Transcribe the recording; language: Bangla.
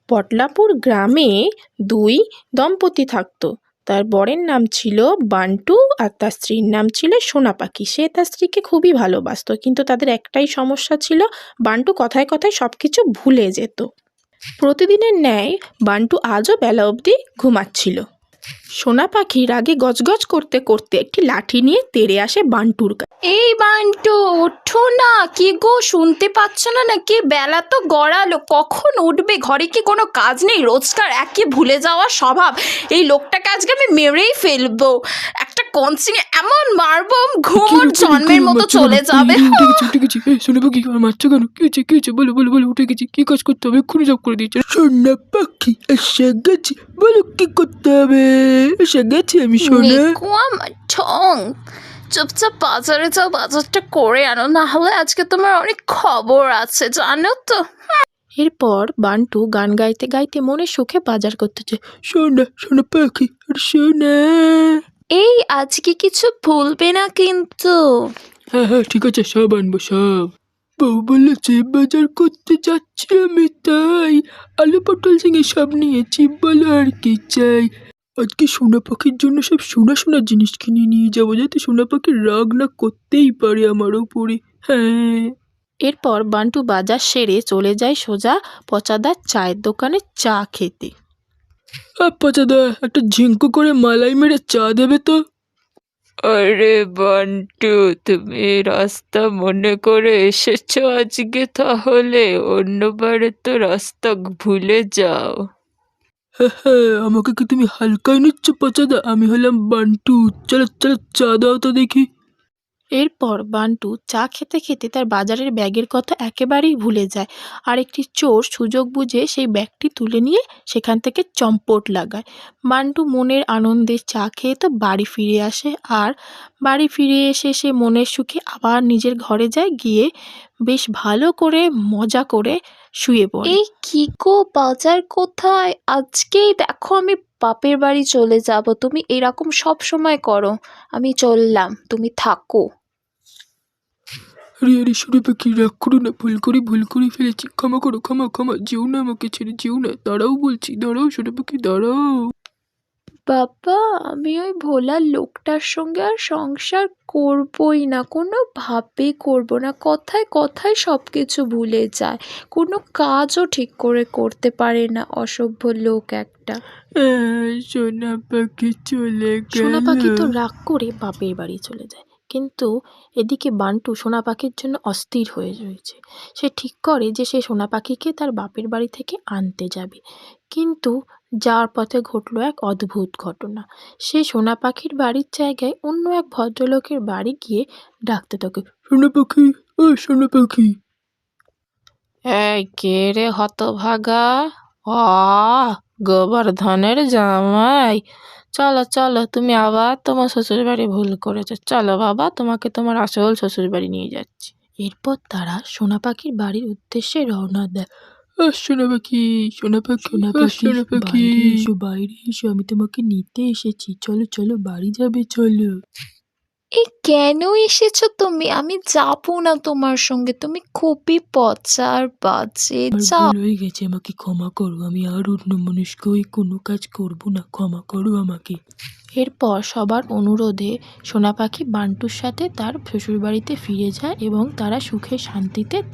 পটলাপুর গ্রামে দুই দম্পতি থাকতো। তার বরের নাম ছিল বান্টু আর তার স্ত্রীর নাম ছিল সোনা পাখি। সে তার স্ত্রীকে খুবই ভালোবাসতো, কিন্তু তাদের একটাই সমস্যা ছিল, বান্টু কথায় কথায় সব কিছু ভুলে যেত। প্রতিদিনের ন্যায় বান্টু আজও বেলা অবধি ঘুমাচ্ছিল। সোনা পাখি রাগে গজগজ করতে করতে একটি লাঠি নিয়ে তেড়ে আসে বান্টুর কাছে। এই বান্টু, ওঠো না। কি গো, শুনতে পাচ্ছ না নাকি? বেলা তো গড়ালো, কখন উঠবে? ঘরে কি কোনো কাজ নেই? রোজকার একই ভুলে যাওয়ার স্বভাব। এই লোকটাকে আজকে আমি মেরেই ফেলবো। একটা কনসিনে এমন মারবো, ঘুমোর জন্মের মতো চলে যাবে। উঠে গেছি। সোনা পাখি আমার মারছো কেন? কি হয়েছে? বলো বলো বলো, উঠে গেছি। কি কাজ করতে হবে? এক্ষুনি জব করে দিয়েছে। সোনা পাখি এসে গেছি, বলো কি করতে হবে? এসে গেছি আমি সোনা। নেকু আমার ঠং। চুপচাপ বাজারে যাও, বাজারটা করে আনো, না হলে আজকে তোমার অনেক খবর আছে, জানো তো। এরপর বান্টু গান গাইতে গাইতে মনে সুখে বাজার করতেছে। সোনা সোনা পাখি আর সোনা। এই আজকে কিছু ভুলবে না কিন্তু। হ্যাঁ ঠিক আছে, সব আনবো সব। বউ বলেছে বাজার করতে যাচ্ছি আমি, তাই আলু পটল ঝিঙে সব নিয়েছি। বলো আর কি চাই? আজকে সোনা পাখির জন্য সব সোনা সোনা জিনিস কিনে নিয়ে যাবো, যাতে সোনা পাখির রাগ না করতেই পারে আমার উপরে। হ্যাঁ। এরপর বান্টু বাজার সেরে চলে যায় সোজা পচাদার চায়ের দোকানে চা খেতে। পচাদা, একটা ঝিঙ্কু করে মালাই মেরে চা দেবে তো। আরে বান্টু, তুমি রাস্তা মনে করে এসেছো আজকে? তাহলে অন্যবারে তো রাস্তা ভুলে যাও। হ্যাঁ, আমাকে কি তুমি হালকায় নিচ্ছ পচাদা? আমি হলাম বান্টু। চলো চলো, চা দাও তো দেখি। এরপর বান্টু চা খেতে খেতে তার বাজারের ব্যাগের কথা একেবারেই ভুলে যায়, আর একটি চোর সুযোগ বুঝে সেই ব্যাগটি তুলে নিয়ে সেখান থেকে চম্পট লাগায়। বান্টু মনের আনন্দে চা খেয়ে তো বাড়ি ফিরে আসে, আর বাড়ি ফিরে এসে সে মনের সুখে আবার নিজের ঘরে যায়, গিয়ে বেশ ভালো করে মজা করে শুয়ে পড়ে। এই কি গো, বাজার কোথায়? আজকেই দেখো আমি বাপের বাড়ি চলে যাব। তুমি এরকম সব সময় করো। আমি চললাম, তুমি থাকো। আরে আরে সোনা পাখি, রাগ করো না, ভুল করে ফেলেছি। ক্ষমা করো, ক্ষমা। যেও না, আমাকে ছেড়ে যেও না। দাঁড়াও বলছি, দাঁড়াও সোনা পাখি, দাঁড়াও। বাবা, আমি ওই ভোলা লোকটার সঙ্গে আর সংসার করবই না, কোনোভাবেই করব না। কথায় কথায় সব কিছু ভুলে যায়, কোনো কাজও ঠিক করে করতে পারে না, অসভ্য লোক একটা। সোনা পাখি চলে সোনা গেল। পাখি তো রাগ করে বাপের বাড়ি চলে যায়, কিন্তু এদিকে বান্টু সোনা পাখির জন্য অস্থির হয়ে রয়েছে। সে ঠিক করে যে সে সোনা পাখিকে তার বাপের বাড়ি থেকে আনতে যাবে, কিন্তু যাওয়ার পথে ঘটলো এক অদ্ভুত ঘটনা। সে সোনা পাখির বাড়ির জায়গায় অন্য এক ভদ্রলোকের বাড়ি গিয়ে ডাকতে থাকে। সোনা পাখি, ও সোনা পাখি। এই কে রে হতভাগা? গোবর্ধনের জামাই, চলো চলো, তুমি আবার তোমার শ্বশুর বাড়ি ভুল করেছো। চলো বাবা, তোমাকে তোমার আসল শ্বশুর বাড়ি নিয়ে যাচ্ছি। এরপর তারা সোনা পাখির বাড়ির উদ্দেশ্যে রওনা দেয়। সোনা পাখি, সোনা পাখি, সোনা সোনা পাখি। বাইরে এসো, আমি তোমাকে নিতে এসেছি। চলো চলো, বাড়ি যাবে, চলো। এই কেন এসেছো তুমি? আমি যাবো না তোমার সঙ্গে, তুমি খুবই পচার বাজে। আমার যাও। ভুল হয়ে গেছে, আমাকে ক্ষমা করো। আমি আর অন্যমনস্ক হয়ে কোনো কাজ করব না, ক্ষমা করো আমাকে। এরপর সবার অনুরোধে সোনা পাখি বান্টুর সাথে তার শ্বশুরবাড়িতে ফিরে যায় এবং তারা সুখে শান্তিতে থাকে।